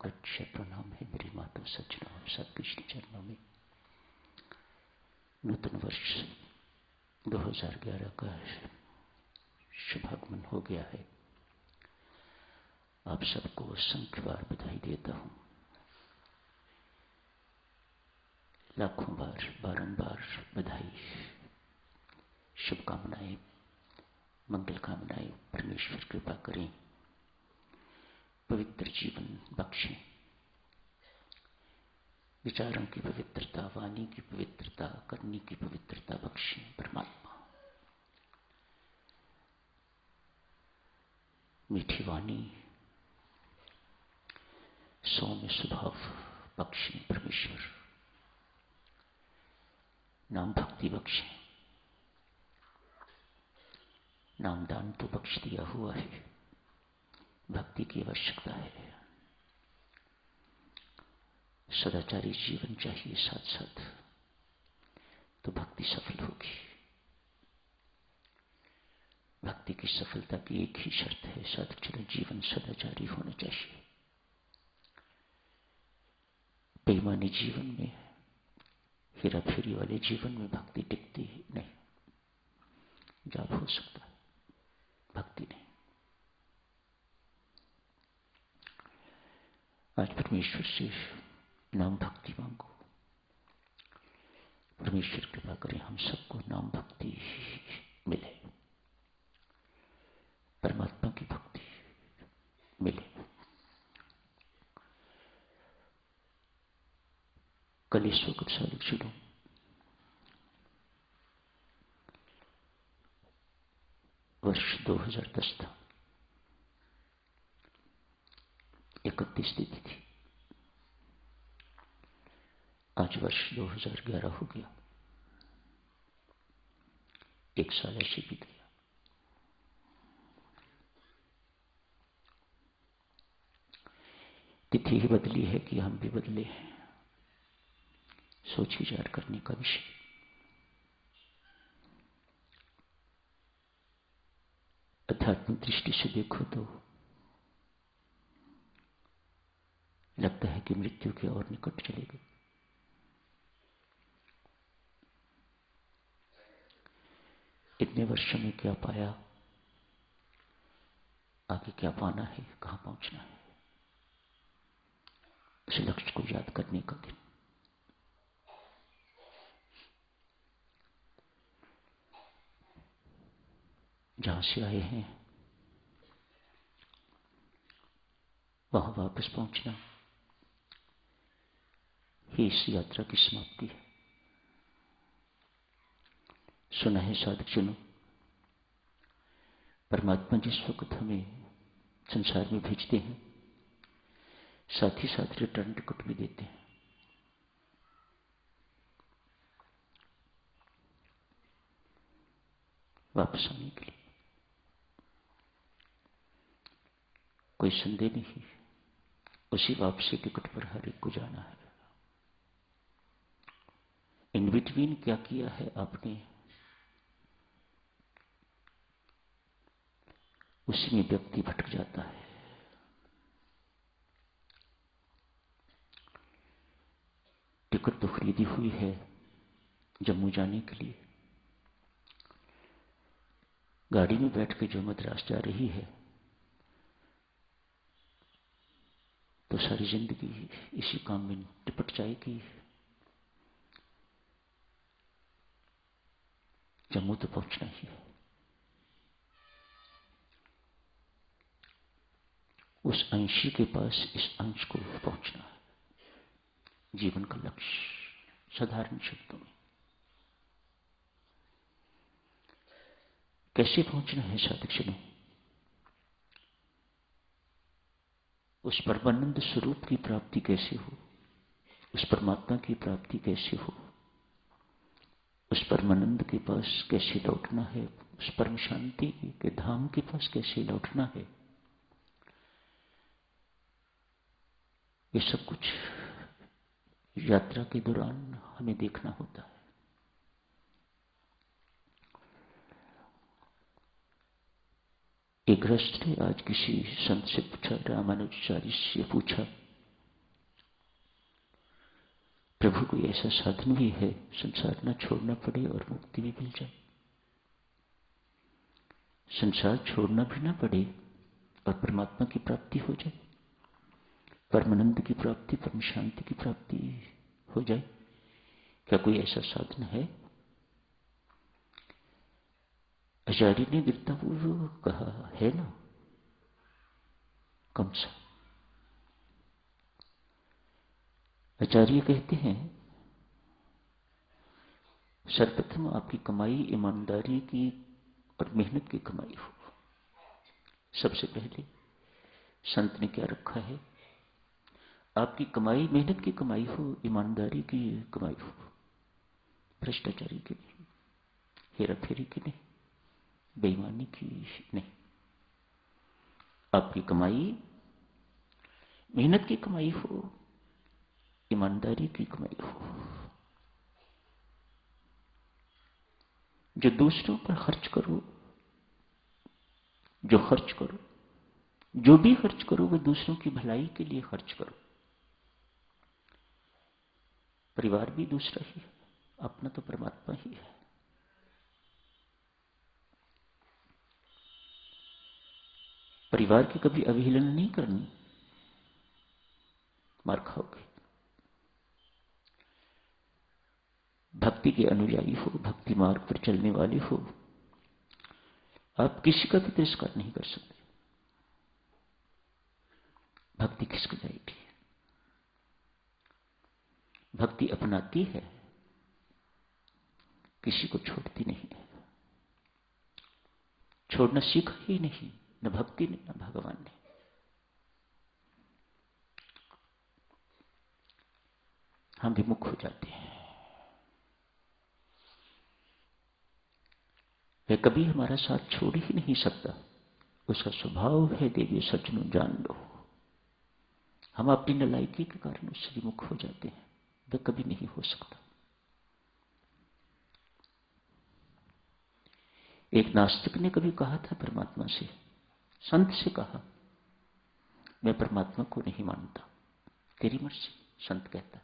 अक्षय प्रणाम है मेरी माता सज्जनों और सदकृष्ण चरणों में। नूतन वर्ष 2011 का शुभागमन हो गया है। आप सबको असंख्य बार बधाई देता हूं, लाखों बार बारंबार बधाई, शुभकामनाएं, मंगल कामनाएं। परमेश्वर कृपा करें, पवित्र जीवन बख्शें, विचारों की पवित्रता, वाणी की पवित्रता, करनी की पवित्रता बख्शें। परमात्मा मीठी वाणी, सौम्य स्वभाव बख्शें। परमेश्वर नाम भक्ति बख्शें। नामदान तो बख्श दिया हुआ है, भक्ति की आवश्यकता है। सदाचारी जीवन चाहिए साथ साथ, तो भक्ति सफल होगी। भक्ति की सफलता की एक ही शर्त है, साधुचरण जीवन सदाचारी होना चाहिए। बेईमानी जीवन में, हेरा फेरी वाले जीवन में भक्ति टिकती नहीं, जाप हो सकता है, भक्ति नहीं। आज परमेश्वर से नाम भक्ति मांगो। परमेश्वर कृपा करें हम सबको नाम भक्ति मिले, परमात्मा की भक्ति मिले। कल इस वक्त साधक शुरू वर्ष 2010 था, 31 तिथि थी। आज वर्ष 2011 हो गया, एक साल ऐसे बीत गया। तिथि ही बदली है कि हम भी बदले हैं, सोच विचार करने का विषय। अध्यात्मिक दृष्टि से देखो तो लगता है कि मृत्यु के और निकट चले गए। इतने वर्षों में क्या पाया, आगे क्या पाना है, कहां पहुंचना है, उस लक्ष्य को याद करने का दिन। जहां से आए हैं वहां वापस पहुंचना ही इस यात्रा की समाप्ति है। सुना है साधक जनों, परमात्मा जिस वक्त हमें संसार में भेजते हैं, साथ ही साथ रिटर्न टिकट भी देते हैं। वापस आने के लिए कोई संदेह नहीं, उसी वापसी टिकट पर हर एक को जाना है। इन बिटवीन क्या किया है आपने, उसी में व्यक्ति भटक जाता है। टिकट तो खरीदी हुई है जम्मू जाने के लिए, गाड़ी में बैठ के जो मद्रास जा रही है, तो सारी जिंदगी इसी काम में निपट जाएगी। जम्मू तो पहुंचना ही है। उस अंशी के पास इस अंश को पहुंचना है, जीवन का लक्ष्य। साधारण शब्दों में कैसे पहुंचना है साधक जनों? उस परमानंद स्वरूप की प्राप्ति कैसे हो, उस परमात्मा की प्राप्ति कैसे हो, उस परमानंद के पास कैसे लौटना है, उस परम शांति के धाम के पास कैसे लौटना है, ये सब कुछ यात्रा के दौरान हमें देखना होता है। एक गृहस्थ ने आज किसी संत से पूछा, रामानुजाचार्य से पूछा प्रभु कोई ऐसा साधन भी है संसार न छोड़ना पड़े और मुक्ति भी मिल जाए, संसार छोड़ना भी ना पड़े और परमात्मा की प्राप्ति हो जाए, परमानंद की प्राप्ति, परम शांति की प्राप्ति हो जाए। क्या कोई ऐसा साधन है? आचार्य ने गिरतापूर्व कहा है ना, कौन सा? आचार्य कहते हैं सर्वप्रथम आपकी कमाई ईमानदारी की और मेहनत की कमाई हो। सबसे पहले संत ने क्या रखा है? आपकी कमाई मेहनत की कमाई हो, ईमानदारी की कमाई हो, भ्रष्टाचारी की नहीं, हेरा फेरी की नहीं, बेईमानी की नहीं। आपकी कमाई मेहनत की कमाई हो, ईमानदारी की कमाई हो, जो दूसरों पर खर्च करो, जो खर्च करो, जो भी खर्च करो वो दूसरों की भलाई के लिए खर्च करो। परिवार भी दूसरा ही है, अपना तो परमात्मा ही है। परिवार की कभी अवहेलना नहीं करनी, मार खाओगे। भक्ति के अनुयायी हो, भक्ति मार्ग पर चलने वाले हो, आप किसी का भी तिरस्कार नहीं कर सकते। भक्ति किसको जाएगी? भक्ति अपनाती है, किसी को छोड़ती नहीं है। छोड़ना सीखा ही नहीं, न भक्ति ने न भगवान ने। हम विमुख हो जाते हैं। वह कभी हमारा साथ छोड़ ही नहीं सकता, उसका स्वभाव है। देवी सज्जनों जान लो, हम अपनी नालायकी के कारण उससे विमुख हो जाते हैं। वह कभी नहीं हो सकता। एक नास्तिक ने कभी कहा था परमात्मा से, संत से कहा, मैं परमात्मा को नहीं मानता, तेरी मर्जी। संत कहता,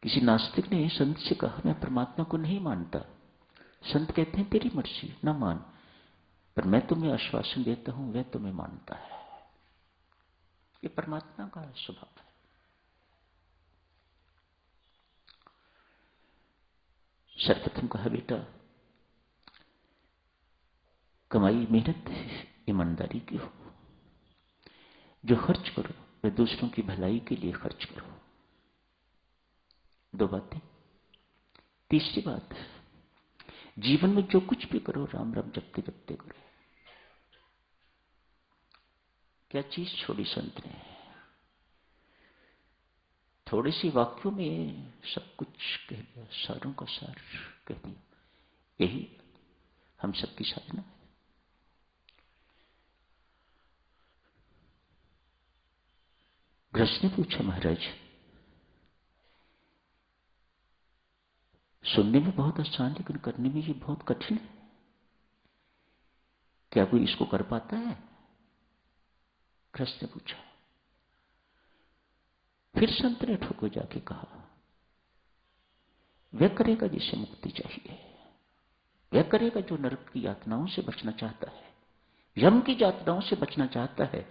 किसी नास्तिक ने संत से कहा, मैं परमात्मा को नहीं मानता। संत कहते हैं तेरी मर्जी, ना मान, पर मैं तुम्हें आश्वासन देता हूं वह तुम्हें मानता है। ये परमात्मा का स्वभाव है। सर्वप्रथम कहा, बेटा कमाई मेहनत ईमानदारी की हो, जो खर्च करो वह दूसरों की भलाई के लिए खर्च करो। दो बातें। तीसरी बात, जीवन में जो कुछ भी करो राम राम जपते जपते करो। क्या चीज छोड़ी संत ने? थोड़े से वाक्यों में सब कुछ कह दिया, सारों का सार कह दिया। यही हम सबकी साधना है। गृहस्थ ने पूछा, महाराज सुनने में बहुत आसान लेकिन करने में ये बहुत कठिन है, क्या कोई इसको कर पाता है? गृहस्थ ने पूछा। फिर संत ने ठोकर जाके कहा, वह करेगा जिसे मुक्ति चाहिए, वह करेगा जो नरक की यातनाओं से बचना चाहता है, यम की यातनाओं से बचना चाहता है,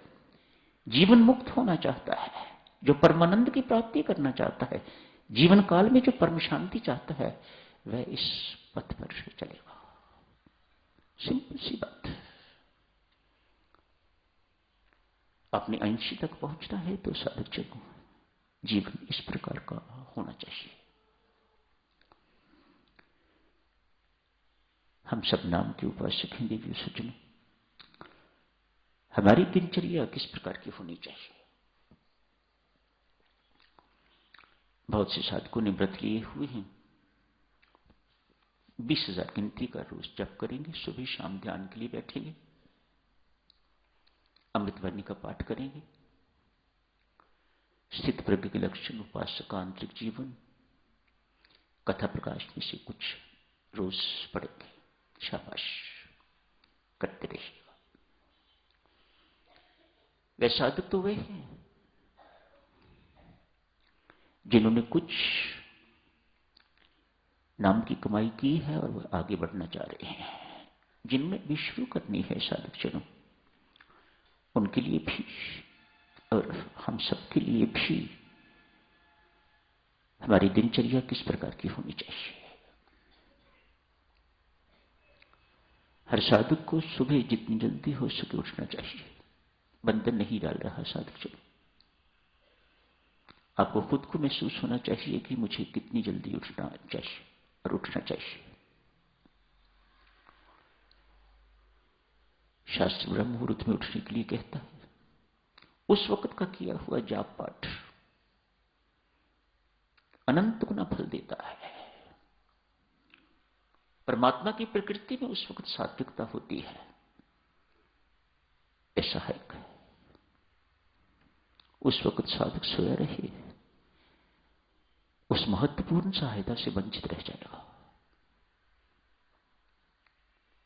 जीवन मुक्त होना चाहता है, जो परमानंद की प्राप्ति करना चाहता है, जीवन काल में जो परम शांति चाहता है, वह इस पथ पर चलेगा। सिंपल सी बात। अपने अंशी तक पहुंचना है तो साधक जगह जीवन इस प्रकार का होना चाहिए। हम सब नाम के उपासक हैं देवी सज्जनों, हमारी दिनचर्या किस प्रकार की होनी चाहिए? बहुत से साधकों ने व्रत लिए हुए हैं, 20,000 गिनती का रोज जप करेंगे, सुबह शाम ध्यान के लिए बैठेंगे, अमृतवाणी का पाठ करेंगे, स्थित प्रज्ञ के लक्षण, उपासक का आंतरिक जीवन, कथा प्रकाश में से कुछ रोज पढ़ेंगे। शाबाश, करते रहिएगा। वे साधक तो वे हैं जिन्होंने कुछ नाम की कमाई की है और वह आगे बढ़ना चाह रहे हैं, जिनमें भी शुरू करनी है साधक जनों, उनके लिए भी और हम सबके लिए भी हमारी दिनचर्या किस प्रकार की होनी चाहिए। हर साधक को सुबह जितनी जल्दी हो सके उठना चाहिए। बंधन नहीं डाल रहा साधक जनों, आपको खुद को महसूस होना चाहिए कि मुझे कितनी जल्दी उठना चाहिए और उठना चाहिए। शास्त्र ब्रह्म मुहूर्त में उठने के लिए कहता है। उस वक्त का किया हुआ जाप पाठ अनंत गुना फल देता है। परमात्मा की प्रकृति में उस वक्त सात्विकता होती है, ऐसा है। उस वक्त साधक सोया रहे, उस महत्वपूर्ण सहायता से वंचित रह जाएगा।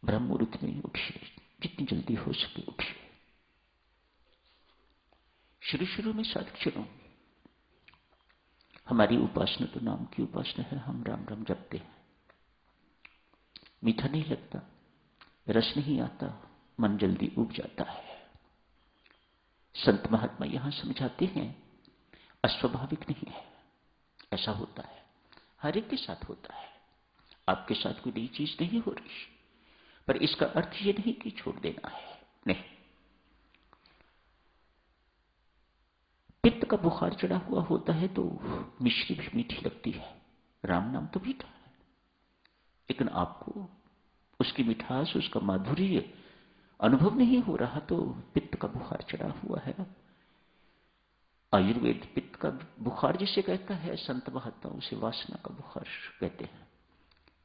ब्रह्म मुहूर्त में उठिए, जितनी जल्दी हो सके उठिए। शुरू शुरू में साधक जनों, हमारी उपासना तो नाम की उपासना है। हम राम राम जपते हैं, मीठा नहीं लगता, रस नहीं आता, मन जल्दी उब जाता है। संत महात्मा यहां समझाते हैं अस्वाभाविक नहीं है, ऐसा होता है, हर एक के साथ होता है। आपके साथ कोई नई चीज नहीं हो रही, पर इसका अर्थ यह नहीं कि छोड़ देना है, नहीं। पित्त का बुखार चढ़ा हुआ होता है तो मिश्री भी मीठी लगती है, राम नाम तो मीठा है, लेकिन आपको उसकी मिठास, उसका माधुर्य अनुभव नहीं हो रहा तो पित्त का बुखार चढ़ा हुआ है। आयुर्वेद पित्त का बुखार जिसे कहता है, संत महात्मा उसे वासना का बुखार कहते हैं।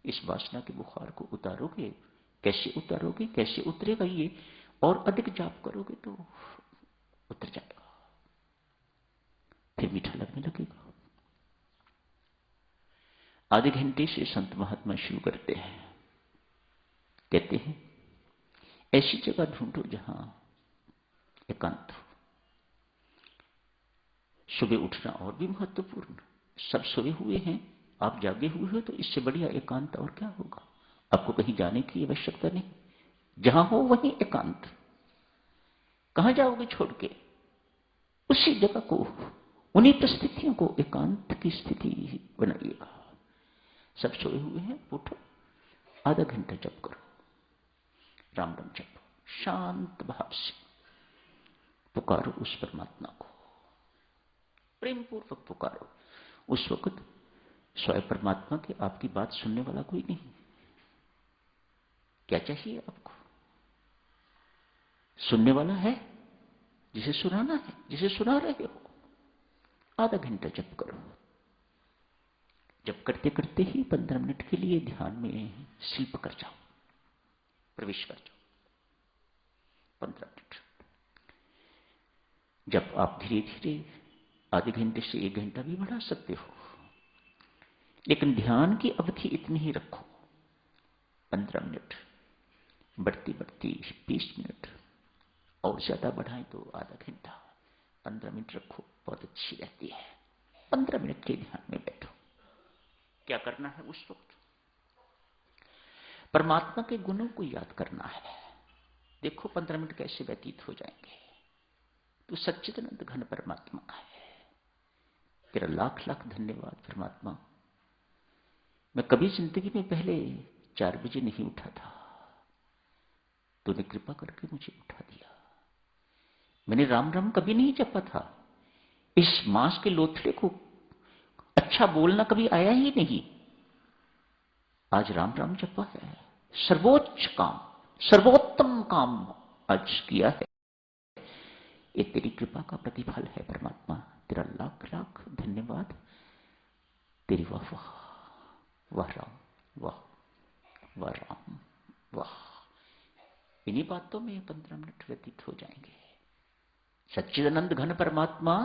इस वासना के बुखार को उतारोगे, कैसे उतारोगे, कैसे उतरेगा ये, और अधिक जाप करोगे तो उतर जाएगा, फिर मीठा लगने लगेगा। आधे घंटे से संत महात्मा शुरू करते हैं, कहते हैं ऐसी जगह ढूंढो जहां एकांत हो। सुबह उठना और भी महत्वपूर्ण, सब सोए हुए हैं, आप जागे हुए हो, तो इससे बढ़िया एकांत और क्या होगा। आपको कहीं जाने की आवश्यकता नहीं, जहां हो वहीं एकांत। कहां जाओगे छोड़ के, उसी जगह को, उन्हीं परिस्थितियों को एकांत की स्थिति बनाइएगा। सब सोए हुए हैं, उठो, आधा घंटा जप करो, राम राम जपो, शांत भाव से पुकारो उस परमात्मा को, प्रेम पूर्वक पुकारो। उस वक्त स्वयं परमात्मा के आपकी बात सुनने वाला कोई नहीं। क्या चाहिए आपको? सुनने वाला है, जिसे सुनाना है, जिसे सुना रहे हो। आधा घंटा जप करो। जप करते करते ही 15 मिनट के लिए ध्यान में शिल्प कर जाओ, प्रवेश कर जाओ। 15 मिनट जब आप धीरे धीरे आधे घंटे से 1 घंटा भी बढ़ा सकते हो, लेकिन ध्यान की अवधि इतनी ही रखो, 15 मिनट। बढ़ती बढ़ती 20 मिनट, और ज्यादा बढ़ाएं तो आधा घंटा। 15 मिनट रखो, बहुत अच्छी रहती है। 15 मिनट के ध्यान में बैठो। क्या करना है उस वक्त? परमात्मा के गुणों को याद करना है। देखो 15 मिनट कैसे व्यतीत हो जाएंगे। तो सच्चिदानंद घन परमात्मा है, तेरा लाख लाख धन्यवाद परमात्मा। मैं कभी जिंदगी में पहले 4 बजे नहीं उठा था, तूने कृपा करके मुझे उठा दिया। मैंने राम राम कभी नहीं जपा था, इस मांस के लोथड़े को अच्छा बोलना कभी आया ही नहीं। आज राम राम जपा है, सर्वोच्च काम, सर्वोत्तम काम आज किया है। ये तेरी कृपा का प्रतिफल है परमात्मा, तेरा लाख लाख धन्यवाद। तेरी वाह वाह, वाह राम, वाह वाह राम, वाह। इन्हीं बातों में 15 मिनट व्यतीत हो जाएंगे। सच्चिदानंद घन परमात्मा,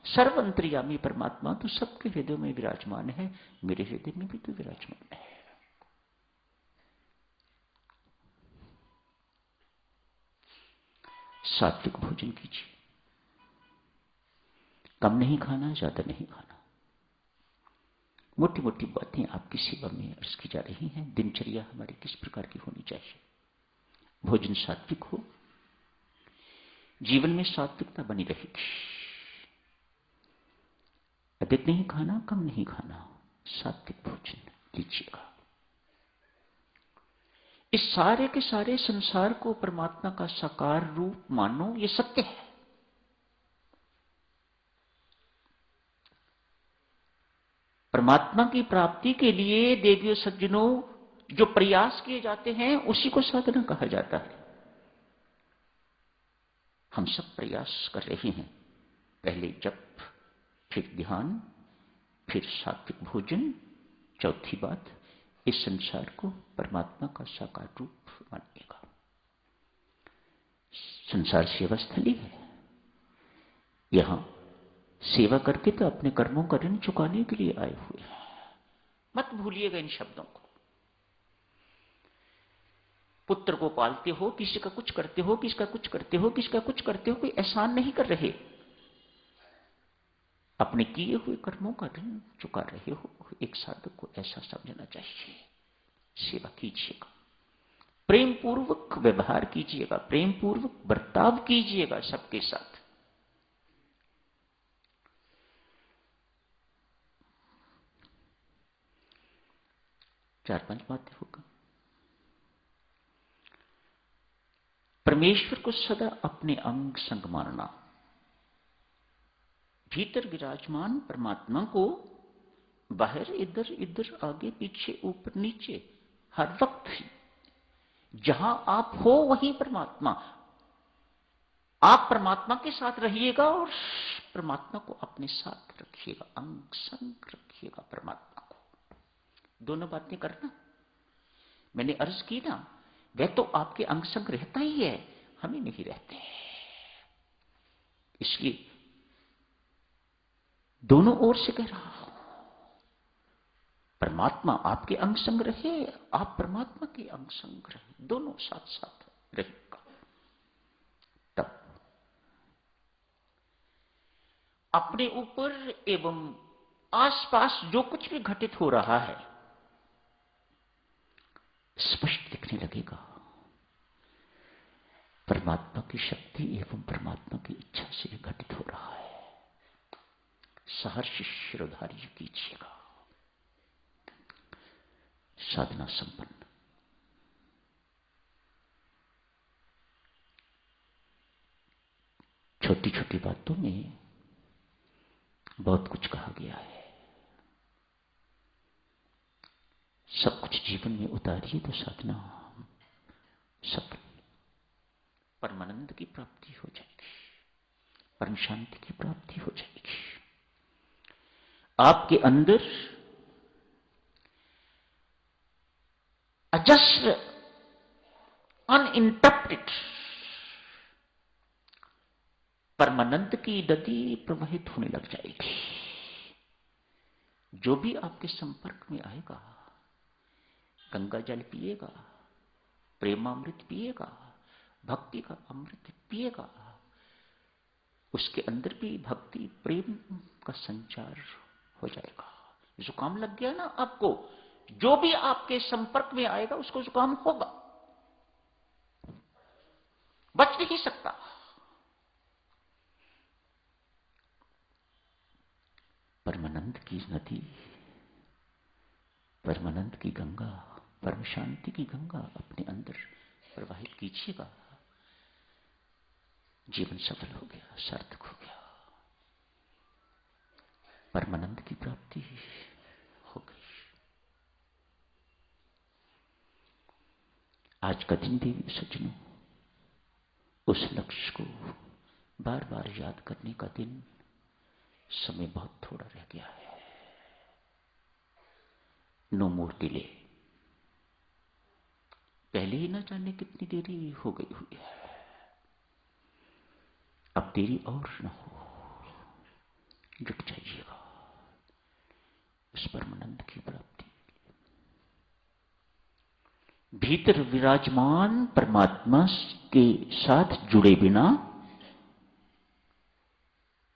सर्वंतर्यामी परमात्मा तो सबके हृदय में विराजमान है, मेरे हृदय में भी तो विराजमान है। सात्विक भोजन कीजिए, कम नहीं खाना, ज्यादा नहीं खाना। मोटी मोटी बातें आपकी सेवा में अर्ज की जा रही हैं। दिनचर्या हमारी किस प्रकार की होनी चाहिए? भोजन सात्विक हो, जीवन में सात्विकता बनी रहेगी। अधिक नहीं खाना, कम नहीं खाना, सात्विक भोजन लीजिएगा। इस सारे के सारे संसार को परमात्मा का साकार रूप मानो, ये सत्य है। परमात्मा की प्राप्ति के लिए देवियों सज्जनों जो प्रयास किए जाते हैं उसी को साधना कहा जाता है। हम सब प्रयास कर रहे हैं, पहले जप, फिर ध्यान, फिर सात्विक भोजन, चौथी बात इस संसार को परमात्मा का साकार रूप मानिएगा। संसार सेवा स्थली है। यहां सेवा करके तो अपने कर्मों का ऋण चुकाने के लिए आए हुए हैं। मत भूलिएगा इन शब्दों को। पुत्र को पालते हो, किसी का कुछ करते हो, किसका कुछ करते हो, किसका कुछ करते हो, कोई एहसान नहीं कर रहे, अपने किए हुए कर्मों का ऋण चुका रहे हो। एक साधक को ऐसा समझना चाहिए। सेवा कीजिएगा, प्रेम पूर्वक व्यवहार कीजिएगा, प्रेम पूर्वक बर्ताव कीजिएगा सबके साथ। चार पांच बातें होगा। परमेश्वर को सदा अपने अंग संग मानना, भीतर विराजमान परमात्मा को बाहर इधर इधर आगे पीछे ऊपर नीचे हर वक्त ही जहां आप हो वहीं परमात्मा। आप परमात्मा के साथ रहिएगा और परमात्मा को अपने साथ रखिएगा, अंग संग रखिएगा परमात्मा को। दोनों बातें करना। मैंने अर्ज की ना, वह तो आपके अंग संग रहता ही है, हमें नहीं रहते। इसलिए दोनों ओर से कह रहा हूं, परमात्मा आपके अंग संग रहे, आप परमात्मा के अंग संग रहे, दोनों साथ साथ रहेगा। तब अपने ऊपर एवं आसपास जो कुछ भी घटित हो रहा है स्पष्ट दिखने लगेगा। परमात्मा की शक्ति एवं परमात्मा की इच्छा से घटित हो रहा है। सहर्ष शिरोधार्य कीजिएगा। साधना संपन्न। छोटी छोटी बातों में बहुत कुछ कहा गया है। सब कुछ जीवन में उतारिए तो साधना सफल, परमानंद की प्राप्ति हो जाएगी, परम शांति की प्राप्ति हो जाएगी। आपके अंदर अजस्र अनइंटरप्टेड परमानंद की नदी प्रवाहित होने लग जाएगी। जो भी आपके संपर्क में आएगा गंगा जल पिएगा, प्रेमामृत पिएगा, भक्ति का अमृत पिएगा, उसके अंदर भी भक्ति प्रेम का संचार हो जाएगा। जुकाम लग गया ना आपको, जो भी आपके संपर्क में आएगा उसको जुकाम होगा, बच नहीं सकता। परमानंद की नदी, परमानंद की गंगा, परम शांति की गंगा अपने अंदर प्रवाहित कीजिएगा। जीवन सफल हो गया, सार्थक हो गया, परमानंद की प्राप्ति हो गई। आज का दिन देवी सज्जनों उस लक्ष्य को बार बार याद करने का दिन। समय बहुत थोड़ा रह गया है। No more delay. पहले ही न जाने कितनी देरी हो गई हुई है, अब देरी और न हो। जुट जाइएगा उस परमानंद की प्राप्ति। भीतर विराजमान परमात्मा के साथ जुड़े बिना,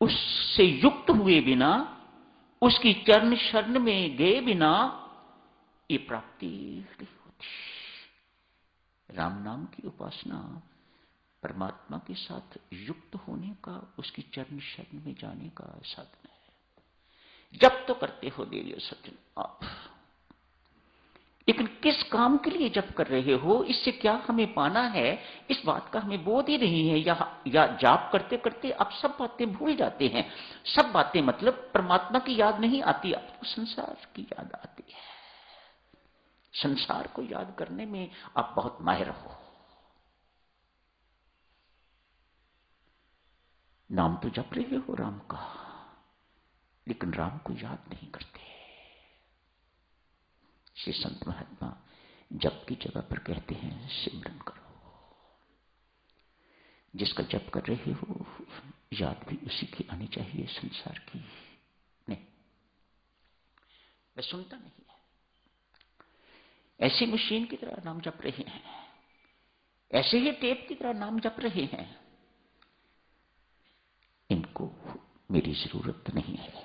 उससे युक्त हुए बिना, उसकी चरण शरण में गए बिना ये प्राप्ति नहीं होती। राम नाम की उपासना परमात्मा के साथ युक्त होने का, उसकी चरण शरण में जाने का साधन है। जप तो करते हो देवी सज्जन आप, लेकिन किस काम के लिए जप कर रहे हो, इससे क्या हमें पाना है, इस बात का हमें बोध ही नहीं है। या जाप करते करते आप सब बातें भूल जाते हैं। सब बातें मतलब परमात्मा की याद नहीं आती, आपको संसार की याद आती है। संसार को याद करने में आप बहुत माहिर हो। नाम तो जप रहे हो राम का, लेकिन राम को याद नहीं करते। श्री संत महात्मा जप की जगह पर कहते हैं सिमरन करो। जिसका जप कर रहे हो याद भी उसी की आनी चाहिए, संसार की नहीं। मैं सुनता नहीं है, ऐसी मशीन की तरह नाम जप रहे हैं, ऐसे ही टेप की तरह नाम जप रहे हैं। इनको मेरी जरूरत नहीं है।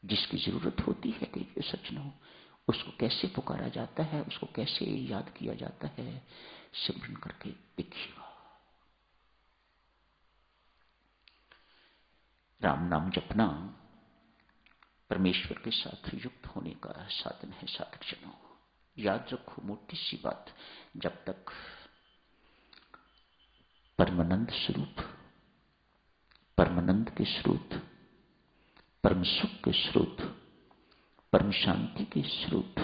जिसकी जरूरत होती है देवी सज्जनों, उसको कैसे पुकारा जाता है, उसको कैसे याद किया जाता है, सिमरन करके देखिएगा। राम नाम जपना परमेश्वर के साथ युक्त होने का साधन है। साधक जनों याद रखो मोटी सी बात, जब तक परमानंद स्वरूप, परमानंद के स्रोत, परम सुख के स्रोत, परम शांति के स्रोत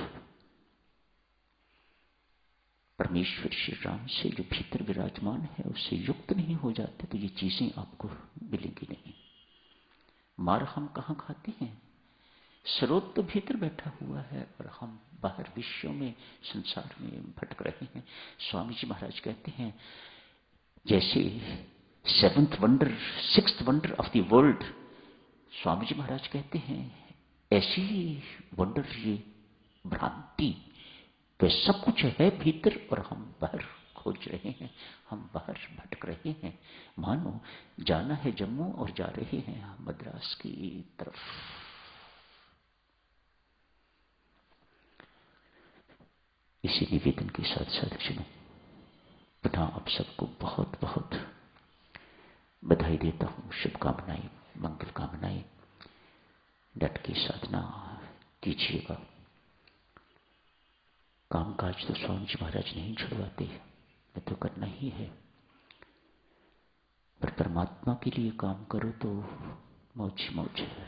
परमेश्वर श्री राम से जो भीतर विराजमान है उससे युक्त नहीं हो जाते तो ये चीजें आपको मिलेंगी नहीं। मार हम कहां खाते हैं? स्रोत तो भीतर बैठा हुआ है और हम बाहर विश्व में, संसार में भटक रहे हैं। स्वामी जी महाराज कहते हैं जैसे seventh wonder, sixth wonder of the world, स्वामी जी महाराज कहते हैं ऐसी ही वंडर ये भ्रांति, तो सब कुछ है भीतर और हम बाहर खोज रहे हैं, हम बाहर भटक रहे हैं। मानो जाना है जम्मू और जा रहे हैं मद्रास की तरफ। इसी निवेदन के साथ साथ पुनः आप सबको बहुत बहुत बधाई देता हूं, शुभकामनाएं, मंगल कामनाएं। डट के साधना कीजिएगा। कामकाज तो स्वामी जी महाराज नहीं छुड़वाते, मैं तो करना ही है, पर परमात्मा के लिए काम करो तो मौज मौज है।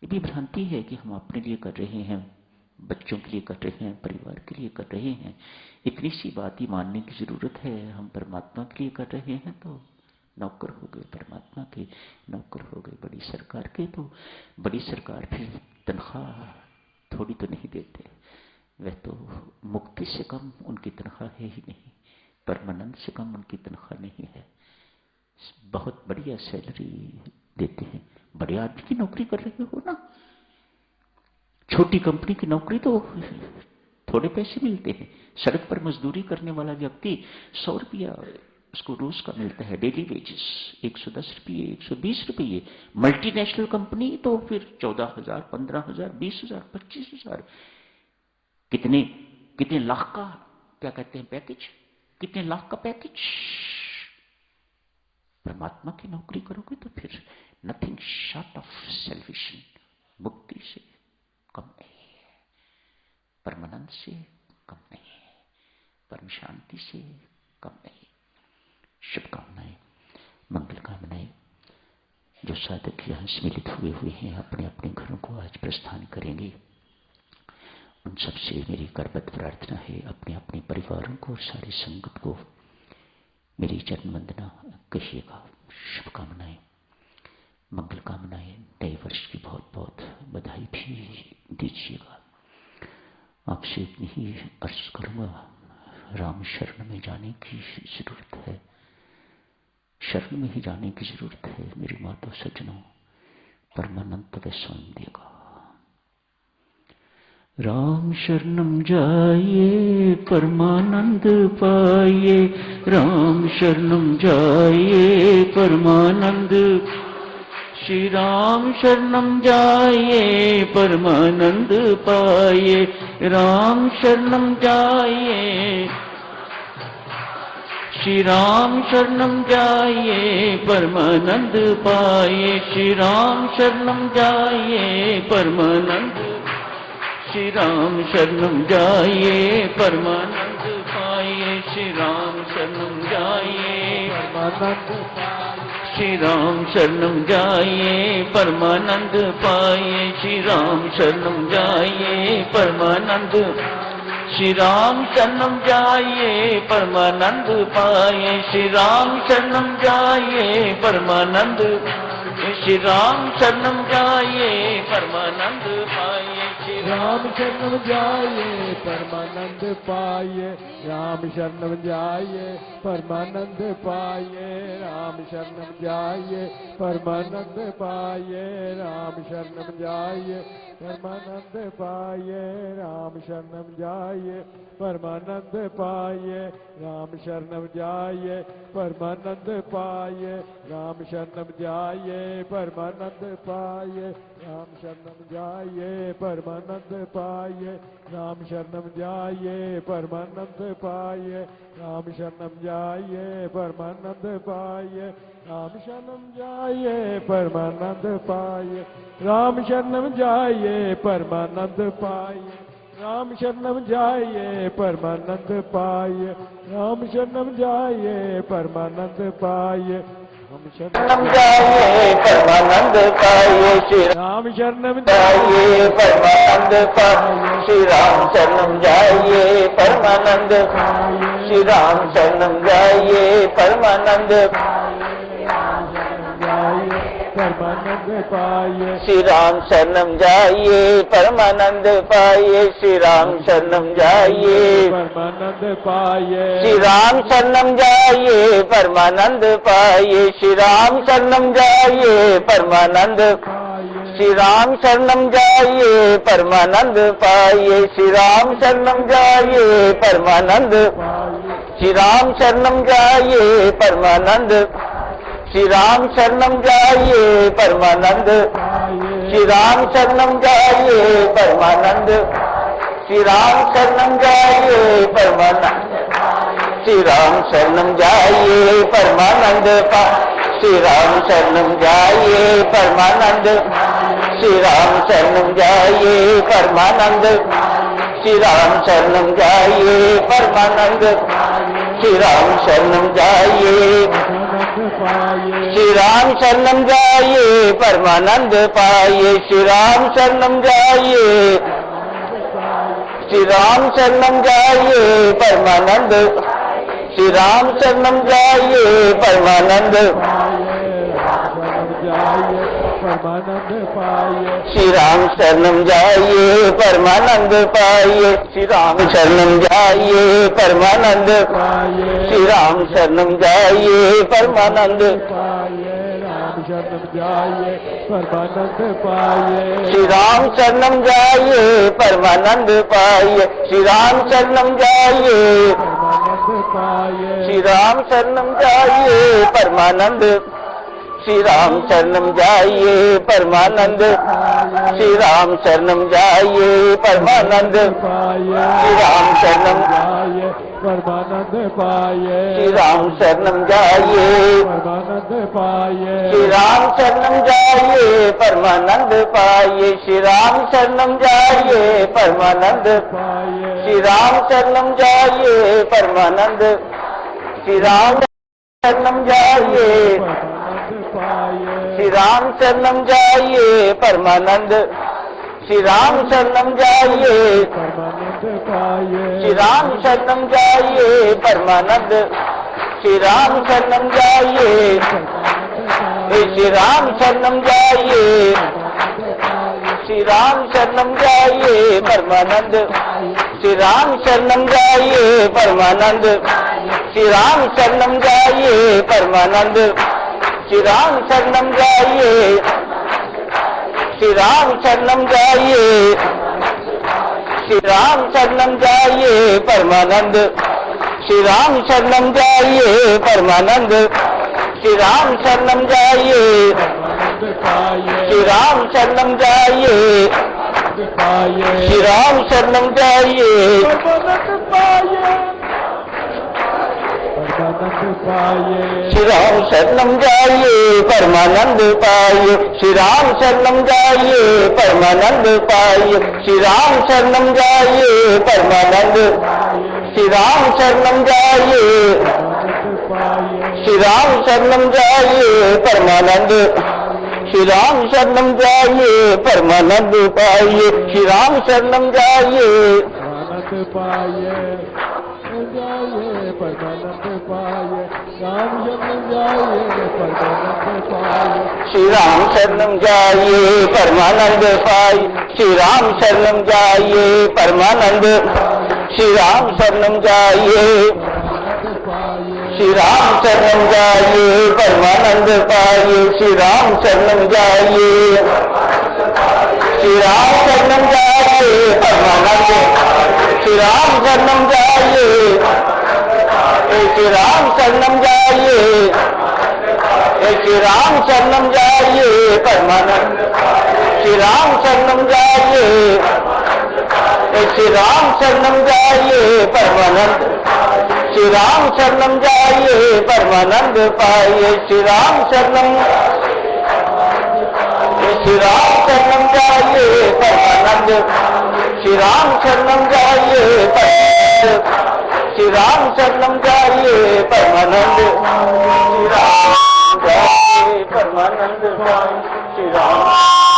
ये भी भ्रांति है कि हम अपने लिए कर रहे हैं, बच्चों के लिए कर रहे हैं, परिवार के लिए कर रहे हैं। इतनी सी बात ही मानने की जरूरत है। हम परमात्मा के लिए कर रहे हैं तो नौकर हो गए, परमात्मा के नौकर हो गए। बड़ी सरकार के तो बड़ी सरकार फिर तनख्वाह थोड़ी तो नहीं देते, वह तो मुक्ति से कम उनकी तनख्वाह है ही नहीं, परमानंद से कम उनकी तनख्वाह नहीं है। बहुत बढ़िया सैलरी देते हैं। बड़े आदमी की नौकरी कर रहे हो ना, छोटी कंपनी की नौकरी तो थोड़े पैसे मिलते हैं। सड़क पर मजदूरी करने वाला व्यक्ति 100 रुपया उसको रोज का मिलता है, डेली वेजेस 110 रुपये, 120 रुपये। मल्टीनेशनल कंपनी तो फिर 14,000, 15,000, 20,000, 25,000, कितने लाख का क्या कहते हैं पैकेज, कितने लाख का पैकेज। परमात्मा की नौकरी करोगे तो फिर नथिंग शॉर्ट ऑफ सैल्वेशन, मुक्ति से कम नहीं है, परमानंद से कम नहीं है, परम शांति से कम नहीं। शुभकामनाएं, मंगल कामनाएं। जो साधक यहां सम्मिलित हुए हैं अपने अपने घरों को आज प्रस्थान करेंगे, उन सबसे मेरी करबद्ध प्रार्थना है, अपने अपने परिवारों को और सारी संगत को मेरी चरण वंदना कहिएगा। शुभकामनाएं, मंगल कामनाएं, नए वर्ष की बहुत बहुत बधाई भी दीजिएगा। आपसे इतनी ही अर्ज करूंगा, राम शरण में जाने की जरूरत है, शरण में ही जाने की जरूरत है मेरी माता सज्जनों। परमानंद व स्वयं देगा। राम शरणम जाइए परमानंद पाइए, राम शरणम जाइए परमानंद। श्री राम शरणम जाइए परमानंद पाइए, राम शरणम जाइए, श्री राम शरणम जाइए परमानंद पाइए, श्री राम शरणम जाइए परमानंद, श्री राम शरणम जाइए परमानंद पाइए, श्री राम शरणम जाइए परमानंद, श्री राम शरणम जाइए परमानंद पाइए, श्री राम शरणम जाइए परमानंद, श्री राम शरणम जाइए परमानंद पाइए, श्री राम शरणम जाइए परमानंद, श्री राम शरणम जाइए परमानंद पाइए, श्री राम शरणम जाइए परमानंद पाइए, राम शरणम जाइए परमानंद पाइए, राम शरणम जाइए परमानंद पाइए, राम शरणम जाइए परमानंद पाइए, राम शरणम जाइए परमानंद पाइए, राम शरणम जाइए परमानंद पाइए, राम शरणम जाइए परमानंद पाइए, राम शरणम जाइए परमानंद पाइए, राम शरणम जाइए परमानंद पाइए, राम शरणम जाइए परमानंद पाइए, राम शरणम जाइए परमानंद पाइए, राम शरणम जाइए परमानंद पाइए, राम शरणम जाइए परमानंद पाइए, राम शरणम जाइए परमानंद पाइए, राम शरणम जाइए परमानंद पाइए, श्री राम शरणम जाइए परमानंद पाइए, श्री राम शरणम जाइए परमानंद, श्री राम शरणम जाइए परमानंद, परमानंद पाइए, श्री राम शरणम जाइए परमानंद पाइए, श्री राम शरणम जाइए परमानंद पाइए, श्री राम शरणम जाइए परमानंद पाइए, श्री राम शरणम जाइए परमानंद, श्री राम शरणम जाइए परमानंद पाइए, श्री राम शरणम जाइए परमानंद, श्री राम शरणम जाइए परमानंद, श्री राम शरणम जाइए परमानंद, श्री राम शरणम जाइए परमानंद, श्री राम शरणम जाइए परमानंद, श्री राम शरणम जाइए परमानंद, श्री राम शरणम जाइए परमानंद, श्री राम शरणम जाइए परमानंद, श्री राम शरणम जाइए परमानंद, श्री राम शरणम जाइए, श्री राम शरणम जाइए परमानंद पाइए, श्री राम शरणम जाइए, श्री राम शरणम जाइए परमानंद, श्री राम शरणम जाइए परमानंद, परमानंद पाइए, श्री राम शरणम जाइए परमानंद पाइए, श्री राम शरणम जाइए परमानंद पाइए, श्री राम शरणम जाइए परमानंद पाइए, राम शरणम जाइए परमानंद पाइए, श्री राम शरणम जाइए परमानंद पाइए, श्री राम शरणम जाइए परमानंद पाइए, श्री राम शरणम जाइए परमानंद, श्री राम शरणम जाइए परमानंद, श्री राम शरणम जाइए परमानंद, श्री राम शरणम जाइए परमानंद पाइए, श्री राम शरणम जाइए परमानंद पाइए, श्री राम शरणम जाइए परमानंद पाइए, श्री राम शरणम जाइए परमानंद, पाइए, श्री राम शरणम जाइए परमानंद, श्री राम शरणम जाइए, परमानंद पाइए, श्री राम शरणम जाइए परमानंद, श्री राम शरणम जाइए, परमानंद पाइए, श्री राम शरणम जाइए परमानंद, श्री राम शरणम जाइए, श्री राम शरणम जाइए, श्री राम शरणम जाइए परमानंद, श्री राम शरणम जाइए परमानंद, श्री राम शरणम जाइए परमानंद, श्री राम शरणम जाइए, श्री राम शरणम जाइए, श्री राम शरणम जाइए परमानंद, श्री राम शरणम जाइए परमानंद, श्री राम शरणम जाइए, पाइए श्री राम शरणम जाइए पाइए श्री राम शरणम जाइए परमानंद पाइए परमानंद पाइए श्री राम शरणम जाइए परमानंद पाइए श्री राम शरणम जाइए परमानंद पाइए श्री राम शरणम जाइए परमानंद श्री राम शरणम जाइए श्री राम शरणम जाइए परमानंद श्री राम शरणम जाइए परमानंद पाइए श्री राम शरणम जाइए परमानंद पाइए जाइए परमानंद पाइए राम शरण जाइए परमानंद पाइए श्री राम शरणम जाइए परमानंद पाइए श्री राम शरणम जाइए परमानंद श्री राम शरणम जाइए श्री राम शरणम जाइए परमानंद पाइए श्री राम शरणम जाइए श्री राम शरणम जाइए परमानंद श्री राम शरणम जाइए श्री राम शरणम जाइए श्री राम शरणम जाइए परमानंद श्री राम शरणम जाइए श्री राम शरणम जाइए परमानंद श्री राम शरणम जाइए परमानंद पाइए श्री राम शरणम जाइए परमानंद श्री राम शरणम जाइए परमानंद श्री राम शरणम जाइए परमानंद श्री राम जाइए परमानंद श्री राम